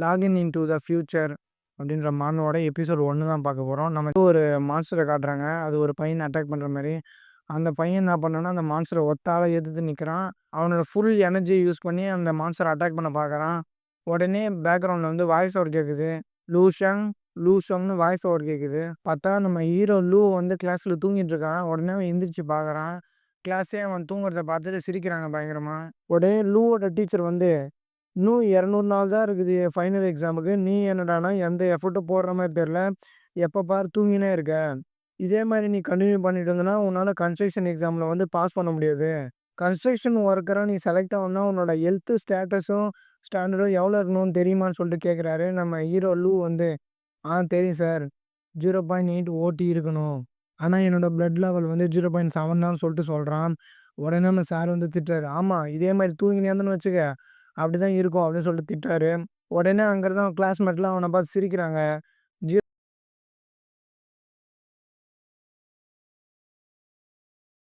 Login into the future அப்படின்ற மானோட episode 1 தான் பார்க்க போகிறோம். நம்ம ஒரு மான்ஸ்டரை காட்டுறாங்க. அது ஒரு பையனை அட்டாக் பண்ணுற மாதிரி. அந்த பையன் என்ன பண்ணான்னா அந்த மான்ஸ்டரை ஒத்தால எதிர்த்து நிற்கிறான். அவனோட ஃபுல் எனர்ஜியை யூஸ் பண்ணி அந்த மான்ஸ்டரை அட்டாக் பண்ண பார்க்குறான். உடனே பேக்ரவுண்டில் வந்து வாய்ஸ் ஓவர் கேட்குது. லூஷங் லூஷங்னு வாய்ஸ் ஓவர் கேட்குது. பார்த்தா நம்ம ஹீரோ லூ வந்து கிளாஸில் தூங்கிட்டு இருக்கான். உடனே அவன் எந்திரிச்சு பார்க்குறான். கிளாஸே அவன் தூங்குறத பார்த்துட்டு சிரிக்கிறாங்க பயங்கரமாக. உடனே லூவோட டீச்சர் வந்து, இன்னும் 200 நாள் தான் இருக்குது ஃபைனல் எக்ஸாமுக்கு. நீ என்னடானா எந்த எஃபர்ட்டும் போடுற மாதிரி தெரில. எப்போ பார் தூங்கினே இருக்க. இதே மாதிரி நீ கண்டினியூ பண்ணிட்டு இருந்தனா உன்னால் கன்ஸ்ட்ரக்ஷன் எக்ஸாமில் வந்து பாஸ் பண்ண முடியாது. கன்ஸ்ட்ரக்ஷன் ஒர்க்கராக நீ செலக்ட் ஆகணும்னா உன்னோட ஹெல்த்து ஸ்டேட்டஸும் ஸ்டாண்டர்டும் எவ்வளோ இருக்கணும்னு தெரியுமான்னு சொல்லிட்டு கேட்குறாரு. நம்ம ஹீரோ லூ வந்து, தெரியும் சார். 0.8 ஓடி இருக்கணும். ஆனால் என்னோட பிளட் லெவல் வந்து 0.7 தான் சொல்லிட்டு சொல்கிறான். உடனே நம்ம சார் வந்து திட்டுறாரு. ஆமாம், இதே மாதிரி தூங்கினே இருந்தேன்னு வச்சுக்க அப்படி தான் இருக்கும் அப்படின்னு சொல்லிட்டு திட்டுறாரு. உடனே அங்கே இருந்த கிளாஸ்மேட்லாம் அவனை பார்த்து சிரிக்கிறாங்க.